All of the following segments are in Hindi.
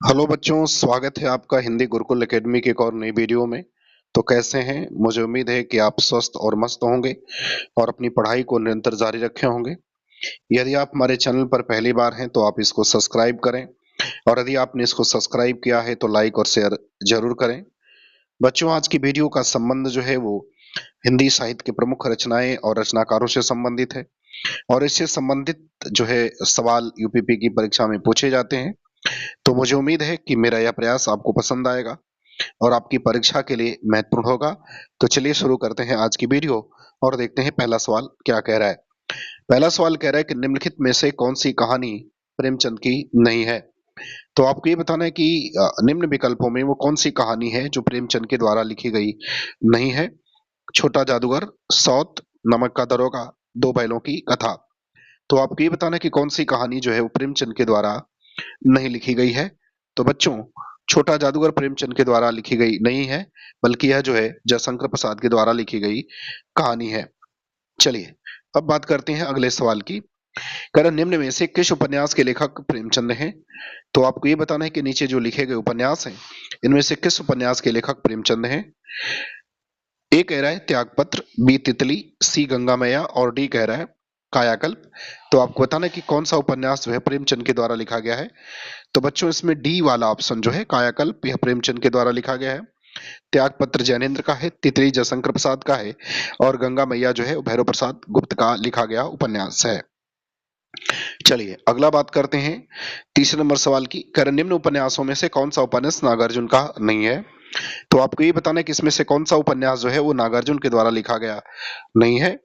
हेलो बच्चों, स्वागत है आपका हिंदी गुरुकुल एकेडमी की एक और नई वीडियो में। तो कैसे हैं? मुझे उम्मीद है कि आप स्वस्थ और मस्त होंगे और अपनी पढ़ाई को निरंतर जारी रखे होंगे। यदि आप हमारे चैनल पर पहली बार हैं तो आप इसको सब्सक्राइब करें, और यदि आपने इसको सब्सक्राइब किया है तो लाइक और शेयर जरूर करें। बच्चों, आज की वीडियो का संबंध जो है वो हिंदी साहित्य के प्रमुख रचनाएं और रचनाकारों से संबंधित है, और इससे संबंधित जो है सवाल यूपीपी की परीक्षा में पूछे जाते हैं। तो मुझे उम्मीद है कि मेरा यह प्रयास आपको पसंद आएगा और आपकी परीक्षा के लिए महत्वपूर्ण होगा। तो चलिए शुरू करते हैं आज की वीडियो और देखते हैं पहला सवाल क्या कह रहा है। पहला सवाल कह रहा है कि निम्नलिखित में से कौन सी कहानी प्रेमचंद की नहीं है। तो आपको ये बताना है कि निम्न विकल्पों में वो कौन सी कहानी है जो प्रेमचंद के द्वारा लिखी गई नहीं है। छोटा जादूगर, सौत, नमक का दरोगा, दो बैलों की कथा। तो आपको ये बताना है कि कौन सी कहानी जो है वो प्रेमचंद के द्वारा नहीं लिखी गई है। तो बच्चों, छोटा जादूगर प्रेमचंद के द्वारा लिखी गई नहीं है, बल्कि यह जो है जयशंकर प्रसाद के द्वारा लिखी गई कहानी है। चलिए अब बात करते हैं अगले सवाल की। कारण निम्न में से किस उपन्यास के लेखक प्रेमचंद हैं। तो आपको ये बताना है कि नीचे जो लिखे गए उपन्यास हैं इनमें से किस उपन्यास के लेखक प्रेमचंद हैं। ए कह रहा है त्यागपत्र, बी तितली, सी गंगा मैया और डी कह रहा है कायाकल्प। तो आपको बताना है कि कौन सा उपन्यास जो है प्रेमचंद के द्वारा लिखा गया है। तो बच्चों, इसमें डी वाला ऑप्शन जो है कायाकल्प, यह प्रेमचंद के द्वारा लिखा गया है। त्यागपत्र जैनेन्द्र का है, तितली जयशंकर प्रसाद का है, और गंगा मैया जो है वो भैरव प्रसाद गुप्त का लिखा गया उपन्यास है। चलिए अगला बात करते हैं तीसरे नंबर सवाल की। कर निम्न उपन्यासों में से कौन सा उपन्यास नागार्जुन का नहीं है। तो आपको ये बताना है कि इसमें से कौन सा उपन्यास जो है वो नागार्जुन के द्वारा लिखा गया नहीं है।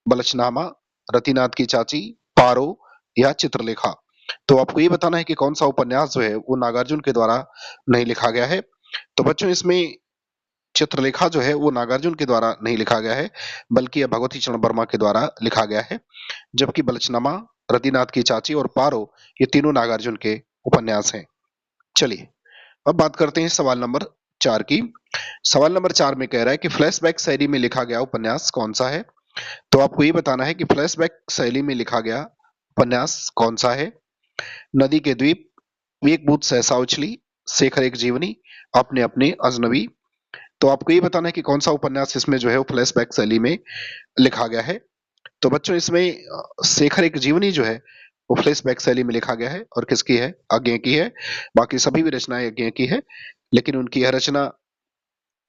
बलचनामा, रतिनाथ की चाची, पारो या चित्रलेखा। तो आपको ये बताना है कि कौन सा उपन्यास जो है वो नागार्जुन के द्वारा नहीं लिखा गया है। तो बच्चों, इसमें चित्रलेखा जो है वो नागार्जुन के द्वारा नहीं लिखा गया है, बल्कि यह भगवती चरण वर्मा के द्वारा लिखा गया है। जबकि बलचनामा, रतिनाथ की चाची और पारो ये तीनों नागार्जुन के उपन्यास हैं। चलिए अब बात करते हैं सवाल नंबर 4 की। सवाल नंबर 4 में कह रहा है कि फ्लैशबैक शैली में लिखा गया उपन्यास कौन सा है। तो आपको ये बताना है कि फ्लैशबैक शैली में लिखा गया उपन्यास कौन सा है। नदी के द्वीप, एक बूथ सहसा उछली, शेखर एक जीवनी, अपने अपने अजनबी। तो आपको ये बताना है कि कौन सा उपन्यास इसमें जो है वो फ्लैशबैक शैली में लिखा गया है। तो बच्चों, इसमें शेखर एक जीवनी जो है वो फ्लैशबैक शैली में लिखा गया है, और किसकी है? अज्ञे की है। बाकी सभी भी रचनाएं अज्ञे की है, लेकिन उनकी यह रचना,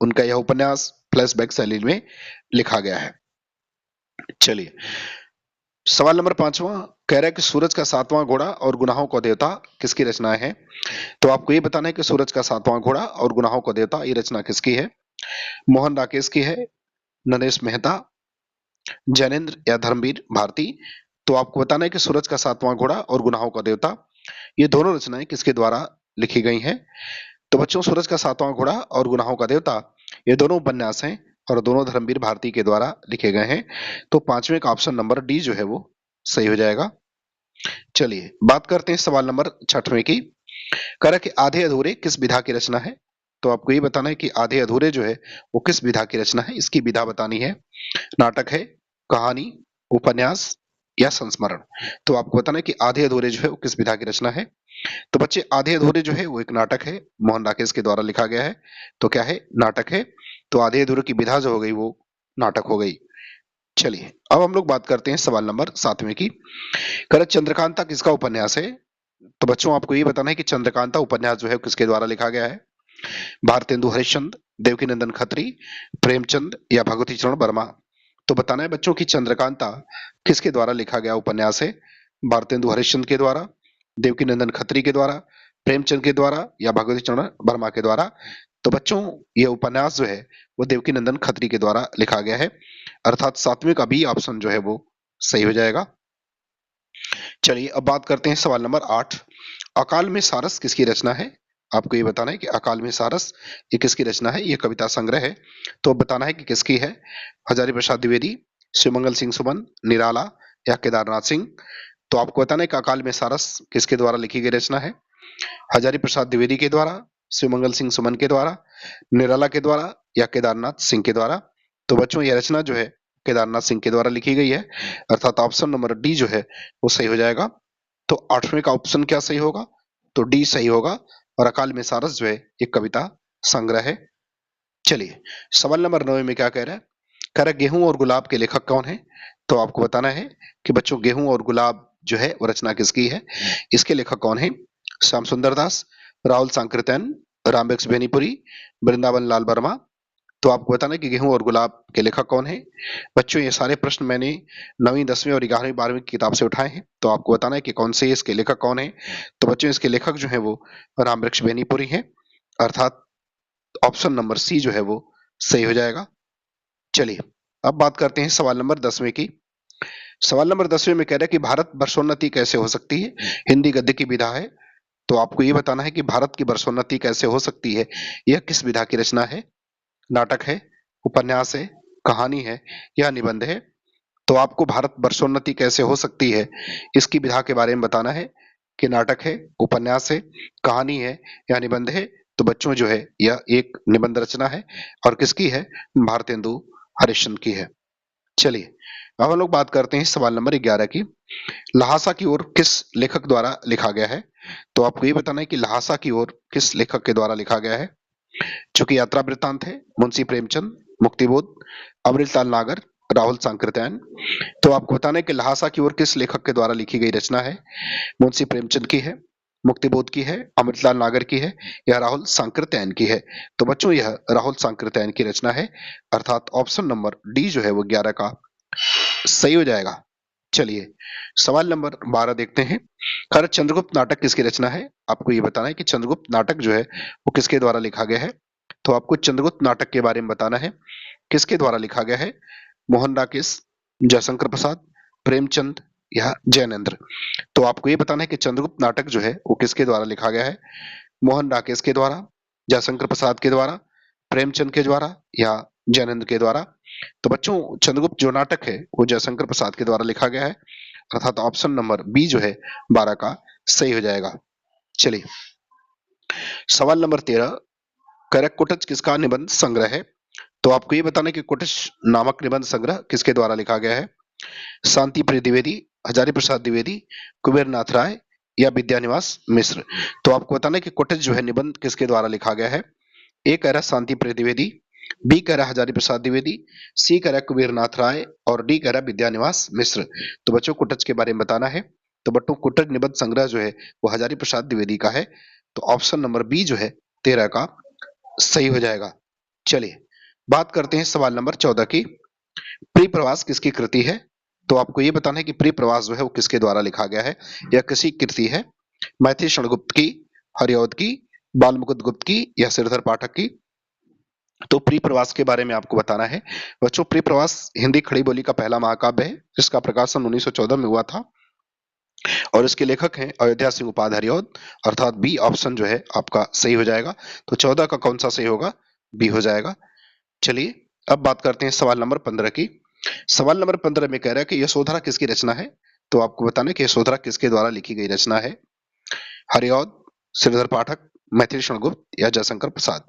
उनका यह उपन्यास फ्लैशबैक शैली में लिखा गया है। चलिए सवाल नंबर 5वां कह रहा है कि सूरज का सातवां घोड़ा और गुनाहों का देवता किसकी रचनाएं हैं। तो आपको ये बताना है कि सूरज का सातवां घोड़ा और गुनाहों का देवता ये रचना किसकी है। मोहन राकेश की है, नरेश मेहता, जैनेन्द्र या धर्मवीर भारती। तो आपको बताना है कि सूरज का सातवां घोड़ा और गुनाहों का देवता ये दोनों रचनाएं किसके द्वारा लिखी गई हैं। तो बच्चों, सूरज का सातवां घोड़ा और गुनाहों का देवता ये दोनों उपन्यास हैं और दोनों धर्मवीर भारती के द्वारा लिखे गए हैं। तो पांचवें का ऑप्शन नंबर डी जो है वो सही हो जाएगा। चलिए बात करते हैं सवाल नंबर 6वें की। कह रहा है कि आधे अधूरे किस विधा की रचना है। तो आपको ये बताना है कि आधे अधूरे जो है वो किस विधा की रचना है, इसकी विधा बतानी है। नाटक है, कहानी, उपन्यास या संस्मरण। तो आपको बताना है कि आधे अधूरे जो है वो किस विधा की रचना है। तो बच्चे, आधे अधूरे जो है वो एक नाटक है, मोहन राकेश के द्वारा लिखा गया है। तो क्या है? नाटक है। तो आधे अधूरे की विधा जो हो गई वो नाटक हो गई। चलिए अब हम लोग बात करते हैं सवाल नंबर 7वें की। कर चंद्रकांता किसका उपन्यास है। तो बच्चों, आपको ये बताना है कि चंद्रकांता उपन्यास जो है किसके द्वारा लिखा गया है। भारतेंदु हरिश्चंद्र, देवकीनंदन खत्री, प्रेमचंद या भगवती चरण वर्मा। तो बताना है बच्चों की चंद्रकांता किसके द्वारा लिखा गया उपन्यास है। भारतेंदु हरिश्चंद्र के द्वारा, देवकीनंदन खत्री के द्वारा, प्रेमचंद के द्वारा या भगवती चरण वर्मा के द्वारा। तो बच्चों, ये उपन्यास जो है वो देवकीनंदन खत्री के द्वारा लिखा गया है, अर्थात 7वें का बी ऑप्शन जो है वो सही हो जाएगा। चलिए अब बात करते हैं सवाल नंबर 8। अकाल में सारस किसकी रचना है। आपको ये बताना है कि अकाल में सारस ये किसकी रचना है। ये कविता संग्रह है। तो अब बताना है कि किसकी है। हजारी प्रसाद द्विवेदी, शिवमंगल सिंह सुमन, निराला या केदारनाथ सिंह। तो आपको बताना है कि अकाल में सारस किसके द्वारा लिखी गई रचना है। हजारी प्रसाद द्विवेदी के द्वारा, शिवमंगल सिंह सुमन के द्वारा, निराला के द्वारा या केदारनाथ सिंह के द्वारा। तो बच्चों, यह रचना जो है केदारनाथ सिंह के द्वारा लिखी गई है, अर्थात ऑप्शन नंबर डी जो है वो सही हो जाएगा। तो 8वें का ऑप्शन क्या सही होगा। तो डी सही होगा, और अकाल में सारस जो है एक कविता संग्रह है। चलिए सवाल नंबर 9 में क्या कह रहा है, कह रहा है गेहूं और गुलाब के लेखक कौन है। तो आपको बताना है कि बच्चों गेहूं और गुलाब जो है वो रचना किसकी है, इसके लेखक कौन है। श्याम सुंदर दास, राहुल सांकृत्यायन, रामवृक्ष बेनीपुरी, वृंदावन लाल वर्मा। तो आपको बताना है कि गेहूं और गुलाब के लेखक कौन है। बच्चों ये सारे प्रश्न मैंने 9वीं 10वीं और 11वीं 12वीं की किताब से उठाए हैं, तो आपको बताना है कि कौन से इसके लेखक कौन है। तो बच्चों इसके लेखक जो है वो रामवृक्ष बेनीपुरी है, अर्थात ऑप्शन नंबर सी जो है वो सही हो जाएगा। चलिए अब बात करते हैं सवाल नंबर 10वें की। सवाल नंबर 10वें में कह रहा है कि भारत वर्षोन्नति कैसे हो सकती है, हिंदी गद्य की विधा है। तो आपको ये बताना है कि भारत की वर्षोन्नति कैसे हो सकती है, यह किस विधा की रचना है। नाटक है, उपन्यास है, कहानी है या निबंध है। तो आपको भारत वर्षोन्नति कैसे हो सकती है इसकी विधा के बारे में बताना है कि नाटक है, उपन्यास है, कहानी है या निबंध है। तो बच्चों जो है यह एक निबंध रचना है और किसकी है, भारतेंदु हरिश्चंद्र की है। चलिए अब हम लोग बात करते हैं सवाल नंबर 11 की। ल्हासा की ओर किस लेखक द्वारा लिखा गया है। तो आपको ये बताना है कि ल्हासा की ओर किस लेखक के द्वारा लिखा गया है। चूंकि यात्रा वृत्तांत है, मुंशी प्रेमचंद, मुक्तिबोध, अमृतलाल नागर, राहुल सांकृत्यायन। तो आपको बताना है कि ल्हासा की ओर किस लेखक के द्वारा लिखी गई रचना है। मुंशी प्रेमचंद की है, मुक्तिबोध की है, अमृतलाल नागर की है या राहुल सांकृत्यायन की है। तो बच्चों यह राहुल सांकृत्यायन की रचना है, अर्थात ऑप्शन नंबर डी जो है वो 11 का सही हो जाएगा। चलिए सवाल नंबर 12 देखते हैं। खर चंद्रगुप्त नाटक किसकी रचना है। आपको ये बताना है कि चंद्रगुप्त नाटक जो है वो किसके द्वारा लिखा गया है। तो आपको चंद्रगुप्त नाटक के बारे में बताना है, किसके द्वारा लिखा गया है। मोहन राकेश, जयशंकर प्रसाद, प्रेमचंद या जैनेन्द्र। तो आपको ये बताना है कि चंद्रगुप्त नाटक जो है वो किसके द्वारा लिखा गया है। मोहन राकेश के द्वारा, जयशंकर प्रसाद के द्वारा, प्रेमचंद के द्वारा या जैनेन्द्र के द्वारा। तो बच्चों चंद्रगुप्त जो नाटक है वो जयशंकर प्रसाद के द्वारा लिखा गया है, अर्थात ऑप्शन नंबर बी जो है 12 का सही हो जाएगा। चलिए सवाल नंबर 13, करक कुटच किसका निबंध संग्रह है। तो आपको ये बताना है कि कुटच नामक निबंध संग्रह किसके द्वारा लिखा गया है। शांति प्रिय द्विवेदी, हजारी प्रसाद द्विवेदी, कुबेरनाथ राय या विद्यानिवास मिश्र। तो आपको बताना है कि कुटच जो है निबंध किसके द्वारा लिखा गया है। ए कह रहा शांति प्रिय द्विवेदी, बी कह रहा हजारी प्रसाद द्विवेदी, सी कह रहा कुबेरनाथ राय और डी कह रहा विद्यानिवास मिश्र। तो बच्चों कुटच के बारे में बताना है। तो बच्चों कुटच निबंध संग्रह जो है वो हजारी प्रसाद द्विवेदी का है, तो ऑप्शन नंबर बी जो है 13 का सही हो जाएगा। चलिए बात करते हैं सवाल नंबर 14 की। प्रिय प्रवास किसकी कृति है। तो आपको ये बताना है कि प्रिय प्रवास जो है वो किसके द्वारा लिखा गया है या किसी कृति है। मैथिली शरणगुप्त की, हरिऔध की, बालमुकुंद गुप्त की या श्रीधर पाठक की। तो प्रिय प्रवास के बारे में आपको बताना है। बच्चों प्रिय प्रवास हिंदी खड़ी बोली का पहला महाकाव्य है, जिसका प्रकाशन 1914 में हुआ था और इसके लेखक हैं अयोध्या सिंह उपाध्याय हरिऔध, अर्थात बी ऑप्शन जो है आपका सही हो जाएगा। तो 14 का कौन सा सही होगा, बी हो जाएगा। चलिए अब बात करते हैं सवाल नंबर 15 की। सवाल नंबर 15 में कह रहा है कि यशोधरा किसकी रचना है। तो आपको बताना है कि यशोधरा किसके द्वारा लिखी गई रचना है। हरिऔध, श्रीधर पाठक, मैथिली शरणगुप्त या जयशंकर प्रसाद।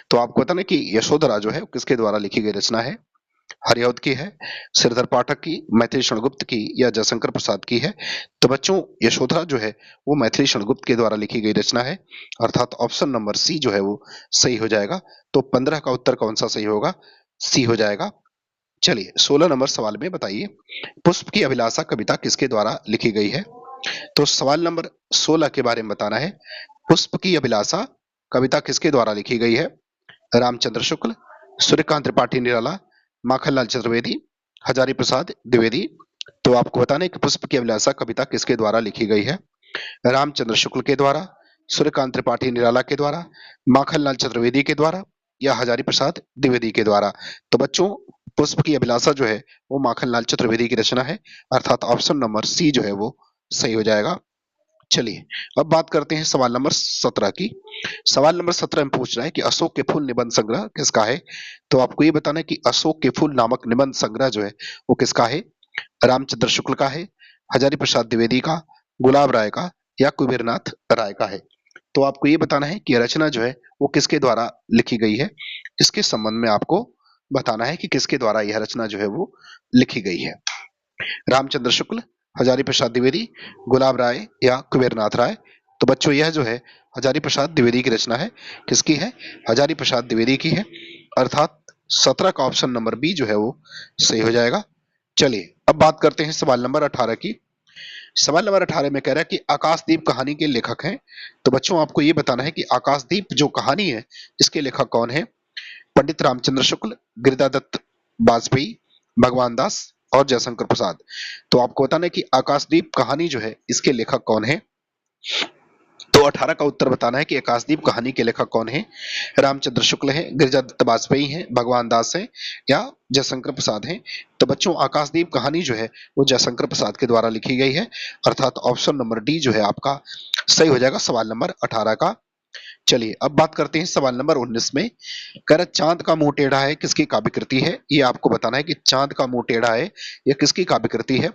तो आपको बताना है कि यशोधरा जो है वो किसके द्वारा लिखी गई रचना है। हरिऔध की है, श्रीधर पाठक की, मैथिली शरणगुप्त की या जयशंकर प्रसाद की है। तो बच्चों यशोधरा जो है वो मैथिली शरणगुप्त के द्वारा लिखी गई रचना है, अर्थात ऑप्शन नंबर सी जो है वो सही हो जाएगा। तो 15 का उत्तर कौन सा सही होगा, सी हो जाएगा। चलिए 16 नंबर सवाल में बताइए, पुष्प की अभिलाषा कविता किसके द्वारा लिखी गई है। तो सवाल नंबर 16 के बारे में बताना है। पुष्प की अभिलाषा कविता किसके द्वारा लिखी गई है। रामचंद्र शुक्ल, सूर्यकांत त्रिपाठी निराला, माखनलाल चतुर्वेदी, हजारी प्रसाद द्विवेदी। तो आपको बताना है कि पुष्प की अभिलाषा कविता किसके द्वारा लिखी गई है। रामचंद्र शुक्ल के द्वारा, सूर्यकांत त्रिपाठी निराला के द्वारा, माखनलाल चतुर्वेदी के द्वारा या हजारी प्रसाद द्विवेदी के द्वारा। तो बच्चों पुष्प की अभिलाषा जो है वो माखनलाल चतुर्वेदी की रचना है, अर्थात ऑप्शन नंबर सी जो है वो सही हो जाएगा। चलिए अब बात करते हैं सवाल नंबर 17 की। सवाल नंबर 17 में पूछ रहा है कि अशोक के फूल निबंध संग्रह किसका है। तो आपको ये बताना है कि अशोक के फूल नामक निबंध संग्रह जो है वो किसका है। रामचंद्र शुक्ल का है, हजारी प्रसाद द्विवेदी का, गुलाब राय का या कुबेरनाथ राय का है। तो आपको ये बताना है कि रचना जो है वो किसके द्वारा लिखी गई है। इसके संबंध में आपको बताना है कि किसके द्वारा यह रचना जो है वो लिखी गई है। रामचंद्र शुक्ल, हजारी प्रसाद द्विवेदी, गुलाब राय या कुबेरनाथ राय। तो बच्चों यह जो है हजारी प्रसाद द्विवेदी की रचना है। किसकी है? हजारी प्रसाद द्विवेदी की है। अर्थात 17 का ऑप्शन नंबर बी जो है वो सही हो जाएगा। चलिए अब बात करते हैं सवाल नंबर 18 की। सवाल नंबर 18 में कह रहा है कि आकाशदीप कहानी के लेखक हैं। तो बच्चों आपको ये बताना है कि आकाशदीप जो कहानी है इसके लेखक कौन है? पंडित रामचंद्र शुक्ल, गिरिजादत्त बाजपेयी, भगवान दास और जयशंकर प्रसाद। तो आपको बताना है कि आकाशदीप कहानी जो है इसके लेखक कौन है। तो 18 का उत्तर बताना है कि आकाशदीप कहानी के लेखक कौन है। रामचंद्र शुक्ल है, गिरिजादत्त बाजपेयी है, भगवान दास है या जयशंकर प्रसाद है। तो बच्चों आकाशदीप कहानी जो है वो जयशंकर प्रसाद के द्वारा लिखी गई है। अर्थात ऑप्शन नंबर डी जो है आपका सही हो जाएगा सवाल नंबर 18 का। चलिए अब बात करते हैं सवाल नंबर 19 में। कह रहा चांद का मुंह टेढ़ा है किसकी काव्य कृति है। ये आपको बताना है कि चांद का मुंह टेढ़ा है यह किसकी काव्य कृति है।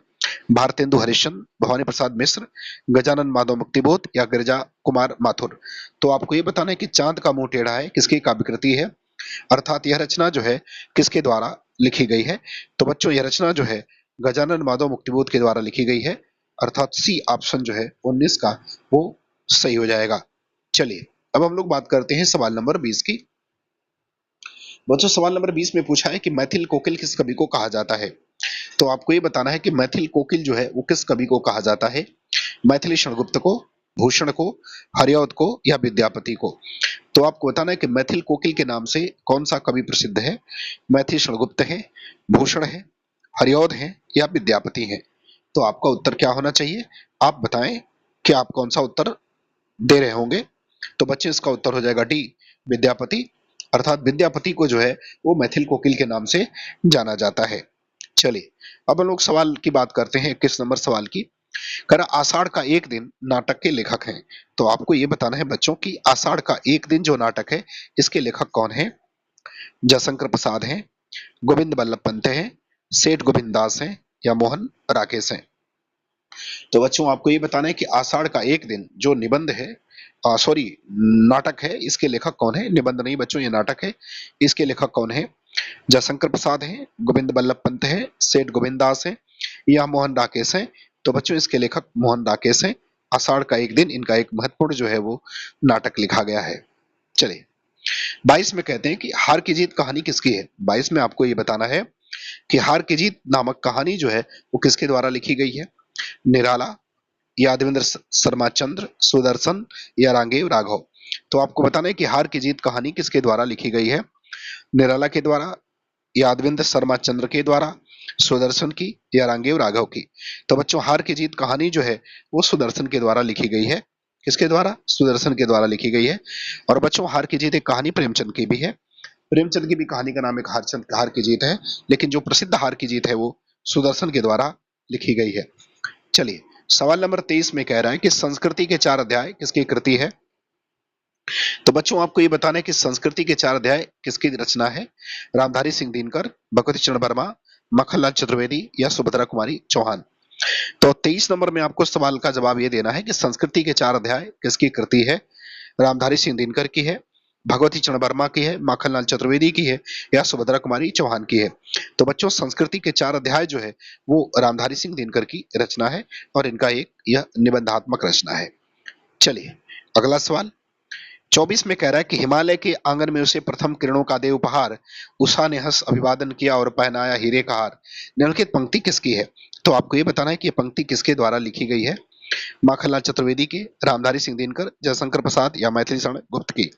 भारतेंदु हरिश्चंद्र, भवानी प्रसाद मिश्र, गजानन माधव मुक्तिबोध या गिरिजा कुमार माथुर। तो आपको ये बताना है कि चांद का मुंह टेढ़ा है किसकी काव्य कृति है। अर्थात यह रचना जो है किसके द्वारा लिखी गई है। तो बच्चों यह रचना जो है गजानन माधव मुक्तिबोध के द्वारा लिखी गई है। अर्थात सी ऑप्शन जो है 19 का वो सही हो जाएगा। चलिए अब हम लोग बात करते हैं सवाल नंबर 20 की। बच्चों सवाल नंबर 20 में पूछा है कि मैथिल कोकिल किस कवि को कहा जाता है। तो आपको ये बताना है कि मैथिल कोकिल जो है वो किस कवि को कहा जाता है। मैथिली शरणगुप्त को, भूषण को, हरिऔध को या विद्यापति को। तो आपको बताना है कि मैथिल कोकिल के नाम से कौन सा कवि प्रसिद्ध है। मैथिली शरणगुप्त है, भूषण है, हरिऔध है या विद्यापति है। तो आपका उत्तर क्या होना चाहिए आप बताएं कि आप कौन सा उत्तर दे रहे होंगे। तो बच्चे इसका उत्तर हो जाएगा डी विद्यापति। अर्थात विद्यापति को जो है वो मैथिल कोकिल के नाम से जाना जाता है। चलिए अब हम लोग सवाल की बात करते हैं 21 नंबर सवाल की। कर आषाढ़ का एक दिन नाटक के लेखक हैं। तो आपको ये बताना है बच्चों की आषाढ़ का एक दिन जो नाटक है इसके लेखक कौन है। जयशंकर प्रसाद हैं, गोविंद बल्लभ पंत हैं, सेठ गोविंद दास हैं या मोहन राकेश हैं। तो बच्चों आपको ये बताना है कि आषाढ़ का एक दिन जो निबंध है सॉरी नाटक है इसके लेखक कौन है। निबंध नहीं बच्चों ये नाटक है। इसके लेखक कौन है। जयशंकर प्रसाद हैं, गोविंद बल्लभ पंत हैं, सेठ गोविंद दास हैं या मोहन राकेश हैं। तो बच्चों इसके लेखक मोहन राकेश हैं। आषाढ़ का एक दिन इनका एक महत्वपूर्ण जो है वो नाटक लिखा गया है। चलिए 22 में कहते हैं कि हार की जीत कहानी किसकी है। 22 में आपको ये बताना है कि हार की जीत नामक कहानी जो है वो किसके द्वारा लिखी गई है। निराला, यादवेंद्र शर्मा चंद्र, सुदर्शन या रांगेव राघव। तो आपको बताना है कि हार की जीत कहानी किसके द्वारा लिखी गई है। निराला के द्वारा, यादवेंद्र शर्मा चंद्र के द्वारा, सुदर्शन की या रांगेव राघव की। तो बच्चों हार की जीत कहानी जो है वो सुदर्शन के द्वारा लिखी गई है। किसके द्वारा? सुदर्शन के द्वारा लिखी गई है। और बच्चों हार की जीत एक कहानी प्रेमचंद की भी है। प्रेमचंद की भी कहानी का नाम एक हार की जीत है, लेकिन जो प्रसिद्ध हार की जीत है वो सुदर्शन के द्वारा लिखी गई है। चलिए सवाल नंबर 23 में कह रहा है कि संस्कृति के 4 अध्याय किसकी कृति है। तो बच्चों आपको ये बताना है कि संस्कृति के 4 अध्याय किसकी रचना है। रामधारी सिंह दिनकर, भगवती चरण वर्मा, मक्खनलाल चतुर्वेदी या सुभद्रा कुमारी चौहान। तो 23 नंबर में आपको सवाल का जवाब ये देना है कि संस्कृति के 4 अध्याय किसकी कृति है। रामधारी सिंह दिनकर की है, भगवती चरण वर्मा की है, माखनलाल चतुर्वेदी की है या सुभद्रा कुमारी चौहान की है। तो बच्चों संस्कृति के 4 अध्याय जो है वो रामधारी सिंह दिनकर की रचना है और इनका एक यह निबंधात्मक रचना है। चलिए अगला सवाल 24 में कह रहा है कि हिमालय के आंगन में उसे प्रथम किरणों का दे उपहार, उषा ने हंस अभिवादन किया और पहनाया हीरे का हार। निम्नलिखित पंक्ति किसकी है। तो आपको ये बताना है कि ये पंक्ति किसके द्वारा लिखी गई है। माखनलाल चतुर्वेदी की, रामधारी सिंह दिनकर, जयशंकर प्रसाद या मैथिली शरण गुप्त की।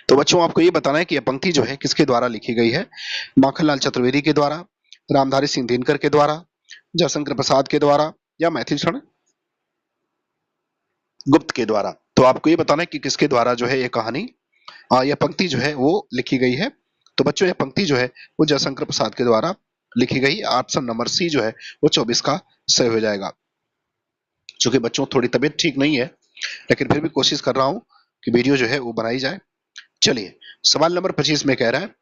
तो बच्चों आपको ये बताना है कि यह पंक्ति जो है किसके द्वारा लिखी गई है। माखनलाल चतुर्वेदी के द्वारा, रामधारी सिंह दिनकर के द्वारा, जयशंकर प्रसाद के द्वारा या मैथिली शरण गुप्त के द्वारा। तो आपको ये बताना है कि किसके द्वारा जो है ये कहानी यह पंक्ति जो है वो लिखी गई है। तो बच्चों यह पंक्ति जो है वो जयशंकर प्रसाद के द्वारा लिखी गई। ऑप्शन नंबर सी जो है वो 24 का सही हो जाएगा। चूंकि बच्चों थोड़ी तबीयत ठीक नहीं है लेकिन फिर भी कोशिश कर रहा हूं कि वीडियो जो है वो बनाई जाए। चलिए सवाल नंबर 25 में कह रहा है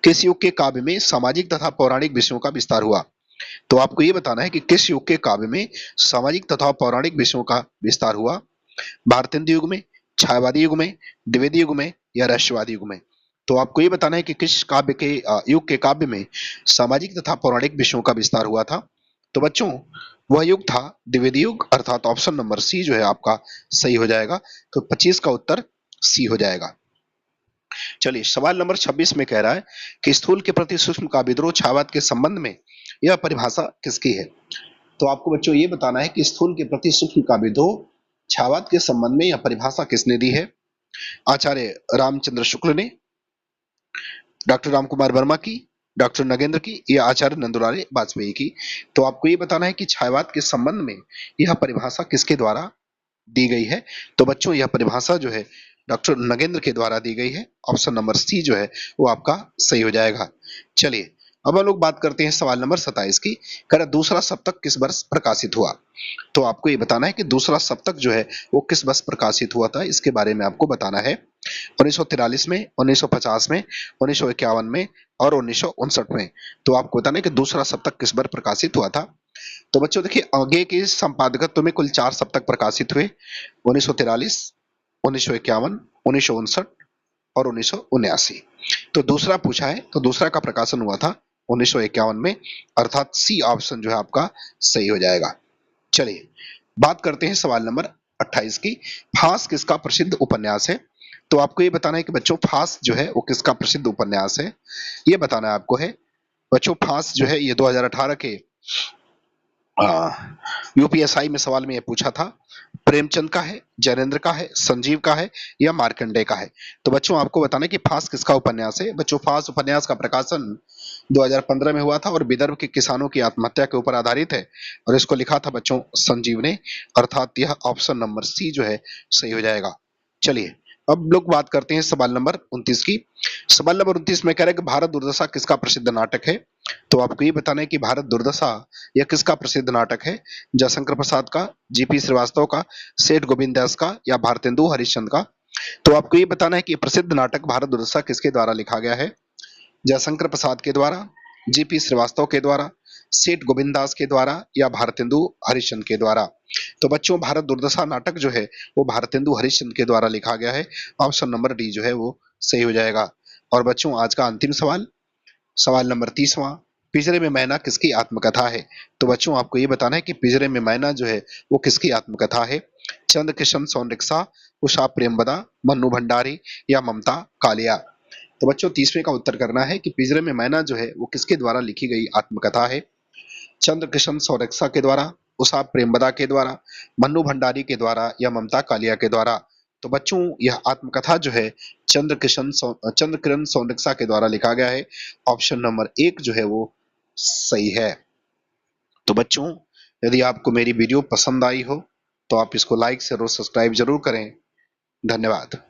किस युग के काव्य में सामाजिक तथा पौराणिक विषयों का विस्तार हुआ। तो आपको ये बताना है कि किस युग के काव्य में सामाजिक तथा पौराणिक विषयों का विस्तार हुआ। भारतेंदु युग में, छायावादी युग में, द्विवेदी युग में या रहस्यवादी युग में। तो आपको ये बताना है कि किस काव्य के युग के काव्य में सामाजिक तथा पौराणिक विषयों का विस्तार हुआ था। तो बच्चों वह युग था द्विवेदी युग, अर्थात ऑप्शन नंबर सी जो है आपका सही हो जाएगा। तो 25 का उत्तर सी हो जाएगा। चलिए सवाल नंबर 26 में कह रहा है कि स्थूल के प्रति सूक्ष्म का विद्रोह छायावाद के संबंध में यह परिभाषा किसकी है। तो आपको बच्चों ये बताना है कि स्थूल के प्रति सूक्ष्म का विद्रोह छायावाद के संबंध में यह परिभाषा किसने दी है। आचार्य रामचंद्र शुक्ल ने, डॉक्टर रामकुमार वर्मा की, डॉक्टर नगेंद्र की, या आचार्य नंदुलाल वाजपेयी की। तो आपको ये बताना है कि छायावाद के संबंध में यह परिभाषा किसके द्वारा दी गई है। तो बच्चों यह परिभाषा जो है डॉक्टर नगेंद्र के द्वारा दी गई है। ऑप्शन नंबर सी जो है वो आपका सही हो जाएगा। चलिए अब हम लोग बात करते हैं सवाल नंबर 27 की। कह रहा दूसरा सप्तक किस वर्ष प्रकाशित हुआ। तो आपको ये बताना है कि दूसरा सप्तक जो है वो किस वर्ष प्रकाशित हुआ था, इसके बारे में आपको बताना है। 1943 में, 1950 में, 1951 में और 1959 में। तो आपको बताना है कि दूसरा सप्तक किस वर्ष प्रकाशित हुआ था। तो बच्चों देखिए आगे के संपादकत्व में कुल 4 सप्तक प्रकाशित हुए, 1943, 1951, 1959 और 1979। तो दूसरा पूछा है तो दूसरा का प्रकाशन हुआ था 1951 में, अर्थात सी ऑप्शन जो है आपका सही हो जाएगा। चलिए बात करते हैं सवाल नंबर 28 की। फांस किसका प्रसिद्ध उपन्यास है। तो आपको ये बताना है कि बच्चों फांस जो है वो किसका प्रसिद्ध उपन्यास है, ये बताना है आपको है। बच्चों फांस जो है ये 2018 के यूपीएसआई में सवाल में ये पूछा था, प्रेमचंद का है, जैनेन्द्र का है, संजीव का है या मार्कंडेय का है। तो बच्चों आपको बताना है कि फांस किसका उपन्यास है। बच्चों फांस उपन्यास का प्रकाशन 2015 में हुआ था और विदर्भ के किसानों की आत्महत्या के ऊपर आधारित है और इसको लिखा था बच्चों संजीव ने, अर्थात यह ऑप्शन नंबर सी जो है सही हो जाएगा। चलिए अब लोग बात करते हैं सवाल नंबर 29 की। सवाल नंबर 29 में कह रहे हैं कि भारत दुर्दशा किसका प्रसिद्ध नाटक है। तो आपको ये बताना है कि भारत दुर्दशा यह किसका प्रसिद्ध नाटक है। जयशंकर प्रसाद का, जीपी श्रीवास्तव का, सेठ गोविंद दास का या भारतेंदु हरिश्चंद्र का। तो आपको ये बताना है कि प्रसिद्ध नाटक भारत दुर्दशा किसके द्वारा लिखा गया है। जयशंकर प्रसाद के द्वारा, जीपी श्रीवास्तव के द्वारा, सेठ गोविंद दास के द्वारा या भारतेंदु हरिश्चंद्र के द्वारा। तो बच्चों भारत दुर्दशा नाटक जो है वो भारतेंदु हरिश्चंद्र के द्वारा लिखा गया है। ऑप्शन नंबर डी जो है वो सही हो जाएगा। और बच्चों आज का अंतिम सवाल, सवाल नंबर 30वां, पिंजरे में मैना किसकी आत्मकथा है। तो बच्चों आपको ये बताना है कि पिंजरे में मैना जो है वो किसकी आत्मकथा है। चंद्रकिशन सोनरिक्शा, उषा प्रेमवदा, मन्नू भंडारी या ममता कालिया। तो बच्चों 30वें का उत्तर करना है कि पिंजरे में मैना जो है वो किसके द्वारा लिखी गई आत्मकथा है। चंद्रकिशन सोनरिक्शा के द्वारा, उषा प्रेमवदा के द्वारा, मन्नू भंडारी के द्वारा या ममता कालिया के द्वारा। तो बच्चों यह आत्मकथा जो है चंद्रकिरण सोनरिक्शा के द्वारा लिखा गया है। ऑप्शन नंबर 1 जो है वो सही है। तो बच्चों यदि आपको मेरी वीडियो पसंद आई हो तो आप इसको लाइक शेयर और सब्सक्राइब जरूर करें। धन्यवाद।